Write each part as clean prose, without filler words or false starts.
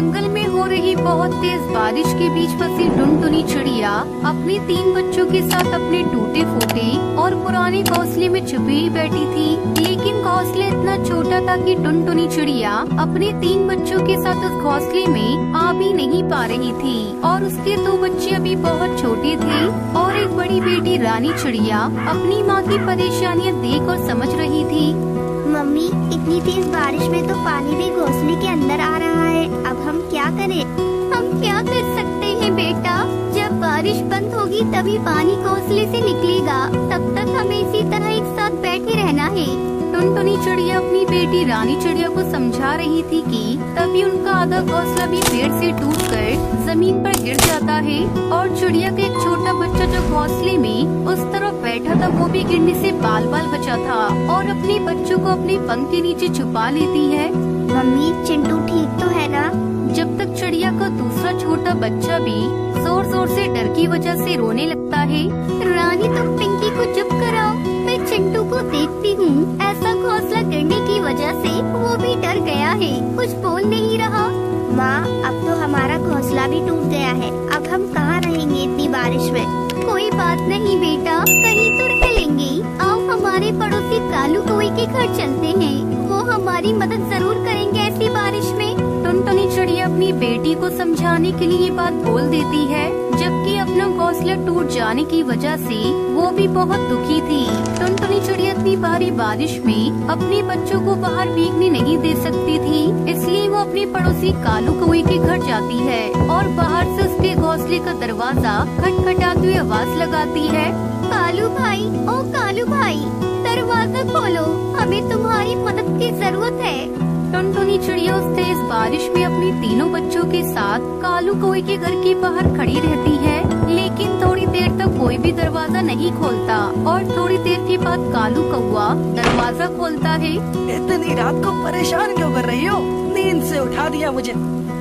जंगल में हो रही बहुत तेज बारिश के बीच फंसी टुनटुनी चिड़िया अपने 3 बच्चों के साथ अपने टूटे फूटे और पुराने घोंसले में छुपी ही बैठी थी। लेकिन घोंसला इतना छोटा था कि टुनटुनी चिड़िया अपने 3 बच्चों के साथ उस घोंसले में आ भी नहीं पा रही थी और उसके 2 बच्चे अभी बहुत छोटे थे और एक बड़ी बेटी रानी चिड़िया अपनी माँ की परेशानियाँ देख और समझ रही थी। मम्मी, इतनी तेज बारिश में तो पानी भी घोंसले के अंदर आ रहा है। अब हम क्या करें? हम क्या कर सकते हैं बेटा, जब बारिश बंद होगी तभी पानी घोंसले से निकलेगा। तब तक हमें इसी तरह एक साथ बैठे रहना है। टुनटुनी चिड़िया अपनी बेटी रानी चिड़िया को समझा रही थी कि तभी उनका आधा घोंसला भी पेड़ से टूटकर जमीन पर गिर जाता है और चिड़िया का एक छोटा बच्चा जो घोंसले में उस तरफ बैठा था वो भी गिरने से बाल बाल बचा था और अपने बच्चों को अपने पंख के नीचे छुपा लेती है। मम्मी, चिंटू ठीक तो है ना? जब तक चिड़िया का दूसरा छोटा बच्चा भी जोर जोर से डर की वजह से रोने लगता है। रानी, तुम पिंकी को चुप कराओ, मैं चिंटू को देखती हूँ। ऐसा घोंसला गिरने की वजह से वो भी डर गया है, कुछ बोल नहीं रहा। माँ, अब तो हमारा घोंसला भी टूट गया है। अब हम कहाँ रहेंगे इतनी बारिश में? कोई बात नहीं बेटा, कहीं तो रह लेंगे। आओ हमारे पड़ोसी कालू कौवे के घर चलते हैं, वो हमारी मदद जरूर करेंगे ऐसी बारिश में। टुनटुनी चिड़िया अपनी बेटी को समझाने के लिए ये बात बोल देती है, जबकि अपना घोंसला टूट जाने की वजह से वो भी बहुत दुखी थी। टुनटुनी चिड़िया इतनी भारी बारिश में अपने बच्चों को बाहर भीगने नहीं दे सकती थी, इसलिए वो अपने पड़ोसी कालू कौवे के घर जाती है और बाहर से उसके घोंसले का दरवाजा खटखटाते हुए आवाज लगाती है। कालू भाई, ओ कालू भाई, दरवाजा खोलो, हमें तुम्हारी मदद की जरूरत है। टुनटुनी चिड़िया उस तेज बारिश में अपने तीनों बच्चों के साथ कालू कौवे के घर के बाहर खड़ी रहती है, लेकिन थोड़ी देर तक कोई भी दरवाजा नहीं खोलता और थोड़ी देर के बाद कालू कौवा दरवाजा खोलता है। इतनी रात को परेशान क्यों कर रही हो? नींद से उठा दिया मुझे।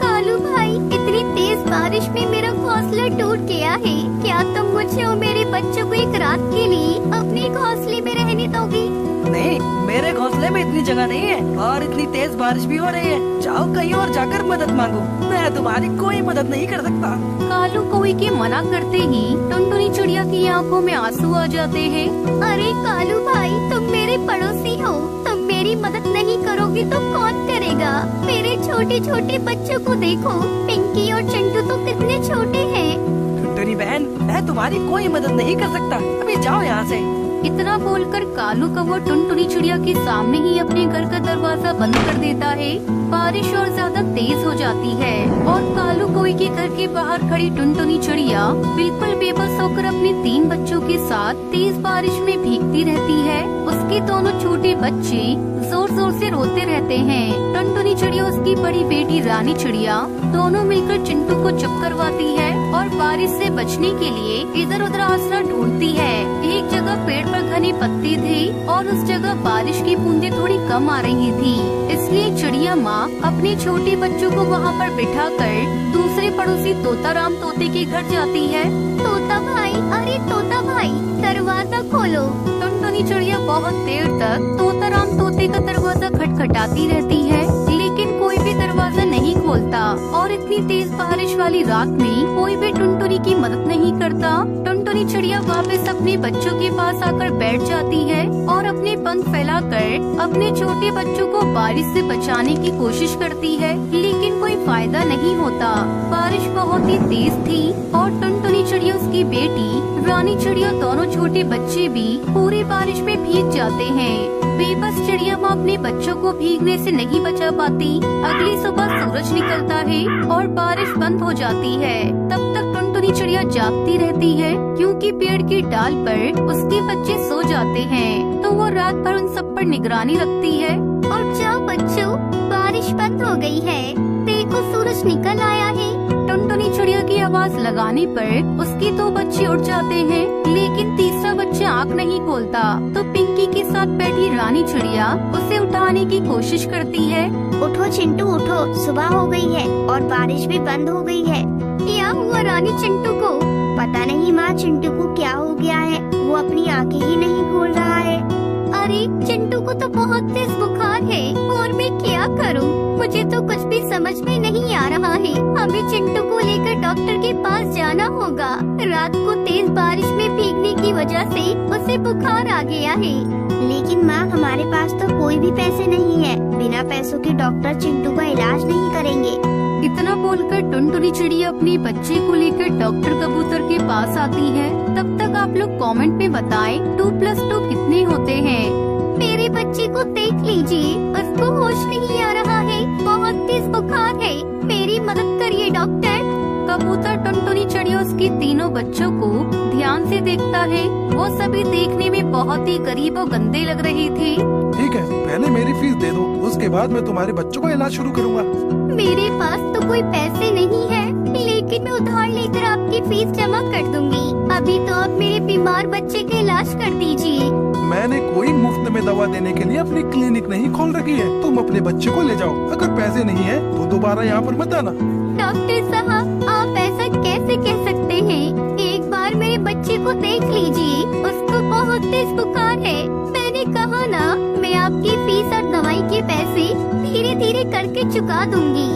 कालू भाई, इतनी तेज बारिश में मेरा घोंसला टूट गया है, क्या तुम मुझे और मेरे बच्चों को एक रात के लिए अपने घोंसले में रहने दोगे? नहीं, मेरे घोंसले में इतनी जगह नहीं है और इतनी तेज बारिश भी हो रही है। जाओ कहीं और जाकर मदद मांगो, मैं तुम्हारी कोई मदद नहीं कर सकता। कालू कौवे के मना करते ही टुनटुनी चिड़िया की आंखों में आंसू आ जाते हैं। अरे कालू भाई, तुम मेरे पड़ोसी हो, तुम मेरी मदद नहीं करोगे तो कौन करेगा? मेरे छोटे छोटे बच्चों को देखो, पिंकी और चिंटू तो कितने छोटे हैं। टुनटुनी बहन, मैं तुम्हारी कोई मदद नहीं कर सकता, अभी जाओ यहाँ से। इतना बोलकर कालू कौवा टुनटुनी चिड़िया के सामने ही अपने घर का दरवाजा बंद कर देता है। बारिश और ज्यादा तेज हो जाती है और कालू कौवे के घर के बाहर खड़ी टुनटुनी चिड़िया बिल्कुल बेबस होकर अपने 3 बच्चों के साथ तेज बारिश में भीगती रहती है। उसके दोनों छोटे बच्चे जोर जोर से रोते रहते हैं। टुनटुनी चिड़िया उसकी बड़ी बेटी रानी चिड़िया दोनों मिलकर चिंटू को चुप करवाती है और बारिश से बचने के लिए इधर उधर आसरा ढूंढती है। एक जगह पेड़ पर घने पत्ते थे और उस जगह बारिश की बूंदें थोड़ी कम आ रही थी, इसलिए चिड़िया माँ अपने छोटे बच्चों को वहाँ पर बिठाकर दूसरे पड़ोसी तोताराम तोते के घर जाती है। तोता भाई, अरे तोता भाई, दरवाजा खोलो। टुनटुनी चिड़िया बहुत देर तक तोताराम तोते का दरवाजा खटखटाती रहती है, लेकिन कोई भी दरवाजा नहीं खोलता और इतनी तेज बारिश वाली रात में कोई भी टुनटुनी की मदद नहीं करता। टुनटुनी चिड़िया वापस अपने बच्चों के पास आकर बैठ जाती है और अपने पंख फैलाकर अपने छोटे बच्चों को बारिश से बचाने की कोशिश करती है, लेकिन कोई फायदा नहीं होता। बारिश बहुत ही तेज थी और टुनटुनी चिड़िया, उसकी बेटी रानी चिड़िया, दोनों छोटे बच्चे भी पूरी बारिश में भीग जाते हैं। बेबस चिड़िया माँ अपने बच्चों को भीगने से नहीं बचा पाती। अगली सुबह सूरज निकलता है और बारिश बंद हो जाती है। तब तक टुनटुनी चिड़िया जागती रहती है, क्योंकि पेड़ की डाल पर उसके बच्चे सो जाते हैं, तो वो रात भर उन सब पर निगरानी रखती है। और जाओ बच्चों, बारिश बंद हो गई है, देखो सूरज निकल आया है। टुनटुनी चिड़िया की आवाज लगाने पर उसके 2 बच्चे उठ जाते हैं, लेकिन तीसरा बच्चा आँख नहीं खोलता। तो पिंकी के साथ बैठी रानी चिड़िया उसे उठाने की कोशिश करती है। उठो चिंटू उठो, सुबह हो गई है और बारिश भी बंद हो गई है। क्या हुआ रानी चिंटू को? पता नहीं माँ, चिंटू को क्या हो गया है, वो अपनी आंखें ही नहीं खोल रहा है। अरे चिंटू को तो बहुत तेज बुखार है और मैं क्या करूं? मुझे तो कुछ भी समझ में नहीं आ रहा है। मुझे चिंटू को लेकर डॉक्टर के पास जाना होगा। रात को तेज बारिश में भीगने की वजह से उसे बुखार आ गया है। लेकिन माँ, हमारे पास तो कोई भी पैसे नहीं है। बिना पैसों के डॉक्टर चिंटू का इलाज नहीं करेंगे। इतना बोलकर टुनटुनी चिड़िया अपने बच्चे को लेकर डॉक्टर कबूतर के पास आती है। तब तक आप लोग कमेंट में बताएं 2+2 कितने होते हैं। मेरे बच्चे को देख लीजिए, उसको होश नहीं आ रहा है, बहुत तेज बुखार है। मेरी मदद करिए डॉक्टर। कबूतर टुनटुनी चिड़िया उसके तीनों बच्चों को ध्यान से देखता है। वो सभी देखने में बहुत ही गरीब और गंदे लग रहे थे। ठीक है, पहले मेरी फीस दे दो, उसके बाद मैं तुम्हारे बच्चों का इलाज शुरू करूँगा। मेरे पास तो कोई पैसे नहीं है, लेकिन मैं उधार लेकर आपकी फीस जमा कर दूंगी। अभी तो आप मेरे बीमार बच्चे का इलाज कर दीजिए। मैंने कोई मुफ्त में दवा देने के लिए अपनी क्लिनिक नहीं खोल रखी है। तुम अपने बच्चे को ले जाओ। अगर पैसे नहीं है तो दोबारा यहाँ पर मत आना। डॉक्टर साहब, आप ऐसा कैसे कह सकते हैं? एक बार मेरे बच्चे को देख लीजिए, उसको बहुत तेज बुखार है। मैंने कहा ना, मैं आपकी फीस और दवाई के पैसे धीरे धीरे करके चुका दूंगी।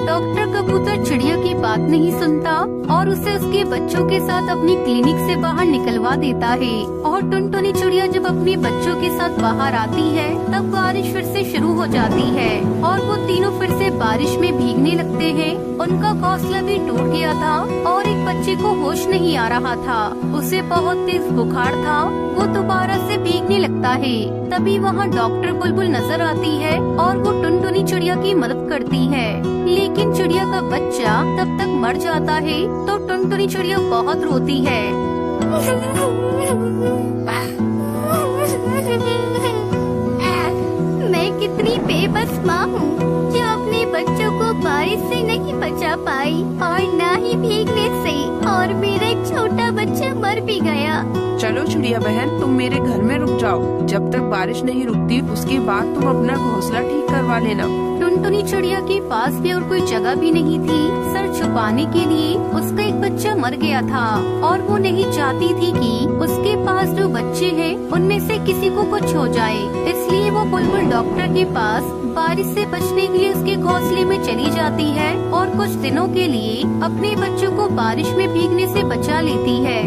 डॉक्टर कबूतर चिड़िया की बात नहीं सुनता और उसे उसके बच्चों के साथ अपनी क्लिनिक से बाहर निकलवा देता है। और टुनटुनी चिड़िया जब अपने बच्चों के साथ बाहर आती है तब बारिश फिर से शुरू हो जाती है और वो तीनों फिर से बारिश में भीगने लगते हैं। उनका घोंसला भी टूट गया था और एक बच्चे को होश नहीं आ रहा था। उसे बहुत तेज बुखार था। वो दोबारा से भीगने लगता है। तभी वहाँ डॉक्टर बुलबुल नजर आती है और वो टुनटुनी चिड़िया की मदद करती है। लेकिन चिड़िया का बच्चा तब तक मर जाता है तो टुनटुनी चिड़िया बहुत रोती है। मैं कितनी बेबस माँ हूँ जो अपने बच्चों को बारिश से नहीं बचा पाई और न ही भीगने से, और मेरा एक छोटा बच्चा मर भी गया। चलो चिड़िया बहन, तुम मेरे घर में रुक जाओ। जब तक बारिश नहीं रुकती उसके बाद तुम अपना घोंसला ठीक करवा लेना। टुनटुनी चिड़िया के पास भी और कोई जगह भी नहीं थी सर छुपाने के लिए। उसका एक बच्चा मर गया था और वो नहीं चाहती थी कि उसके पास जो बच्चे हैं उनमें से किसी को कुछ हो जाए। इसलिए वो बुलबुल डॉक्टर के पास बारिश से बचने के लिए उसके घोंसले में चली जाती है और कुछ दिनों के लिए अपने बच्चों को बारिश में भीगने से बचा लेती है।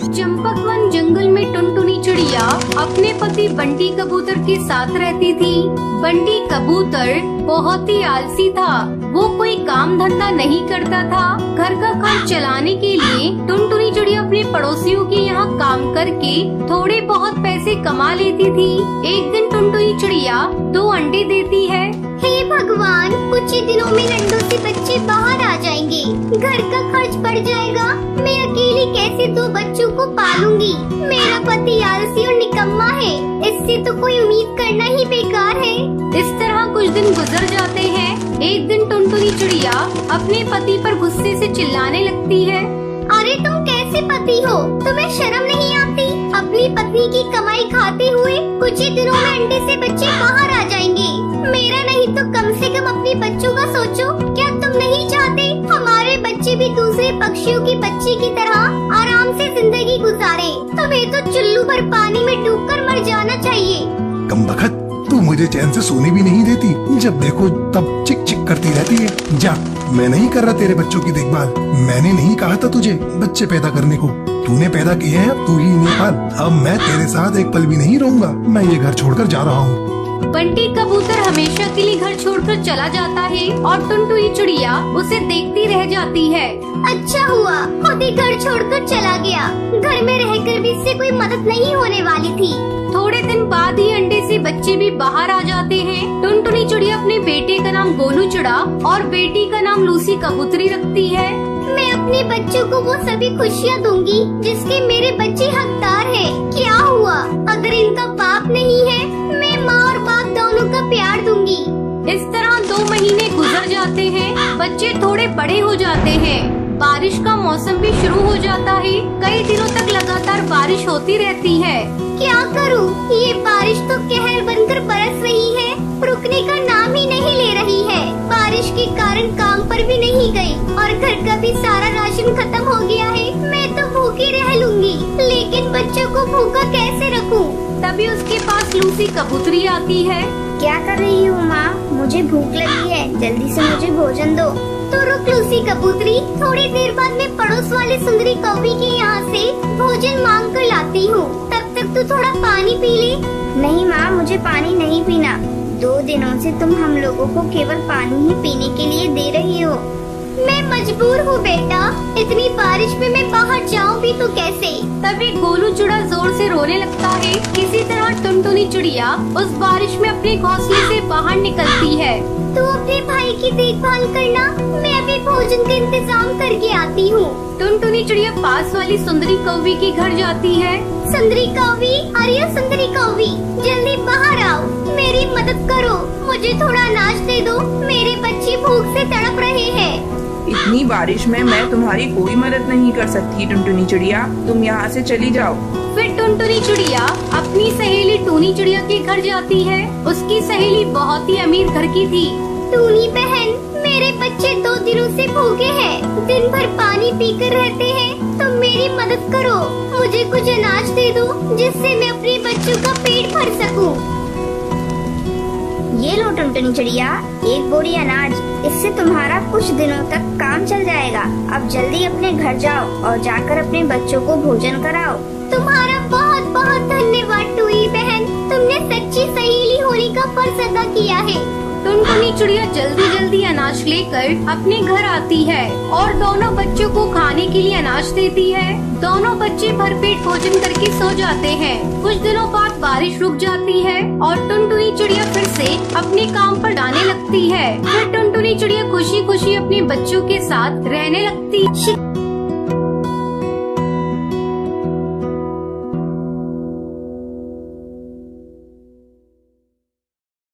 चंपकवन जंगल में टुनटुनी चिड़िया अपने पति बंटी कबूतर के साथ रहती थी। बंटी कबूतर बहुत ही आलसी था। वो कोई काम धंधा नहीं करता था। घर का खर्च चलाने के लिए टुनटुनी चिड़िया अपने पड़ोसियों के यहाँ काम करके थोड़े बहुत पैसे कमा लेती थी। एक दिन टुनटुनी चिड़िया 2 अंडे देती है। हे भगवान, कुछ ही दिनों में अंडों से बच्चे बाहर आ जाएंगे, घर का खर्च बढ़ जाएगा। मैं अकेली कैसे 2 बच्चों को पालूंगी? मेरा पति आलसी और निकम्मा है, इससे तो कोई उम्मीद करना ही बेकार है। इस तरह कुछ दिन गुजर जाते हैं। एक दिन टुनटुनी चिड़िया अपने पति पर गुस्से से चिल्लाने लगती है। अरे तुम कैसे पति हो? तुम्हें शर्म नहीं आती? अपनी पत्नी की कमाई खाते हुए कुछ ही दिनों में अंडे से बच्चे बाहर आ जाएंगे। मेरा नहीं तो कम से कम अपने बच्चों का सोचो। क्या तुम नहीं चाहते हमारे बच्चे भी दूसरे पक्षियों की बच्ची की तरह आराम से जिंदगी गुजारे? तुम्हें तो चुल्लू भर पानी में डूबकर मर जाना चाहिए। कमबख्त, तू मुझे चैन से सोने भी नहीं देती। जब देखो तब चिक चिक करती रहती है। जा, मैं नहीं कर रहा तेरे बच्चों की देखभाल। मैंने नहीं कहा था तुझे बच्चे पैदा करने को। तूने पैदा किए हैं, अब तू ही इन्हें पाल। अब मैं तेरे साथ एक पल भी नहीं रहूंगा। मैं ये घर छोड़कर जा रहा हूँ। बंटी कबूतर हमेशा के लिए घर छोड़कर चला जाता है और टुनटुनी चिड़िया उसे देखती रह जाती है। अच्छा हुआ खुद ही घर छोड़कर चला गया। घर में रहकर भी इससे कोई मदद नहीं होने वाली थी। थोड़े दिन बाद ही अंडे से बच्चे भी बाहर आ जाते हैं। टुनटुनी चिड़िया अपने बेटे का नाम गोलू चिड़ा और बेटी का नाम लूसी कबूतरी रखती है। मैं अपने बच्चों को वो सभी खुशियाँ दूंगी जिसके मेरे बच्चे हकदार हैं। क्या हुआ? अगर इनका बाप नहीं है, मैं माँ और बाप दोनों का प्यार दूंगी। इस तरह 2 महीने गुजर जाते हैं। बच्चे थोड़े बड़े हो जाते हैं। बारिश का मौसम भी शुरू हो जाता है। कई दिनों तक लगातार बारिश होती रहती है। क्या करूं? ये बारिश तो कहर बनकर बरस रही है, रुकने का नाम ही नहीं ले रही है। बारिश के कारण काम पर भी नहीं गई और घर का भी सारा राशन खत्म हो गया है। मैं तो भूखी रह लूंगी, लेकिन बच्चों को भूखा कैसे रखूं? तभी उसके पास लूसी कबूतरी आती है। क्या कर रही हो माँ? मुझे भूख लगी है, जल्दी से मुझे भोजन दो। तो रुक लूसी कबूतरी, थोड़ी देर बाद मैं पड़ोस वाली सुंदरी कौवी के यहाँ से भोजन मांग कर लाती हूँ। तब तक तू थोड़ा पानी पी ले। नहीं माँ, मुझे पानी नहीं पीना। 2 दिनों से तुम हम लोगों को केवल पानी ही पीने के लिए दे रही हो। मैं मजबूर हूँ बेटा, इतनी बारिश में मैं बाहर जाऊँ भी तो कैसे? तभी गोलू चूड़ा जोर से रोने लगता है। किसी तरह टुनटुनी चिड़िया उस बारिश में अपने घोंसले से बाहर निकलती है। तू अपने भाई की देखभाल करना, मैं अभी भोजन का इंतजाम करके आती हूँ। टुनटुनी चिड़िया पास वाली सुंदरी कौवी के घर जाती है। सुंदरी कौवी, अरे सुंदरी कौवी, जल्दी बाहर आओ, मेरी मदद करो, मुझे थोड़ा अनाज दे दो, मेरे बच्चे भूख से तड़प रहे हैं। इतनी बारिश में मैं तुम्हारी कोई मदद नहीं कर सकती टुनटुनी चिड़िया, तुम यहाँ से चली जाओ। फिर टुनटुनी चिड़िया अपनी सहेली टूनी चिड़िया के घर जाती है। उसकी सहेली बहुत ही अमीर घर की थी। टूनी बहन, मेरे बच्चे 2 दिनों से भूखे हैं, दिन भर पानी पीकर रहते हैं, तुम मेरी मदद करो, मुझे कुछ अनाज दे दो जिससे मैं अपने बच्चों का पेट भर सकूं। ये लो टुनटुनी चिड़िया, 1 बोरी अनाज, इससे तुम्हारा कुछ दिनों तक काम चल जाएगा। अब जल्दी अपने घर जाओ और जाकर अपने बच्चों को भोजन कराओ। तुम्हारा बहुत बहुत धन्यवाद टूई बहन, तुमने सच्ची सहेली होने का फर्ज अदा किया है। टुनटुनी चिड़िया जल्दी जल्दी अनाज लेकर अपने घर आती है और दोनों बच्चों को खाने के लिए अनाज देती है। दोनों बच्चे भरपेट भोजन करके सो जाते हैं। कुछ दिनों बाद बारिश रुक जाती है और टुनटुनी चिड़िया फिर से अपने काम पर जाने लगती है। फिर टुनटुनी चिड़िया खुशी खुशी अपने बच्चों के साथ रहने लगती है।